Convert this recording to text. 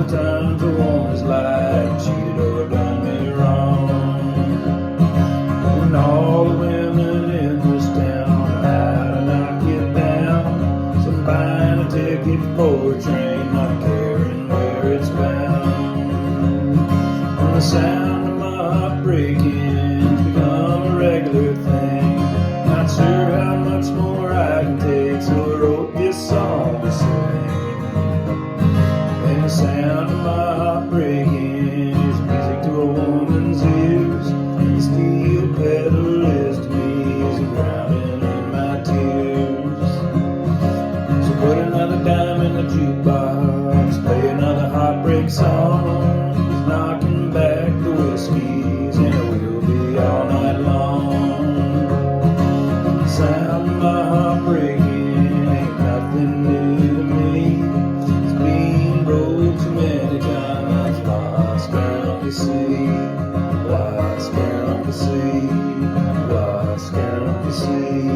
times a woman's life cheated or done me wrong. When all the women in this town know how to knock you down, some buying a ticket for a train, not caring where it's bound. When the sound of my heart breaking's become a regular thing, not sure how much more I can take, so I wrote this song to sing. And the sound of my heart breaking is music to a woman's ears, and the steel pedal is to me as a drowning in my tears. So put another dime in the jukebox, play another heartbreak song, who's knocking back the whiskeys, and we'll be all night long. The sound of my heart breaking ain't nothing new to me. It's been broke too many times, lost down the sea, lost down the sea, lost down the sea.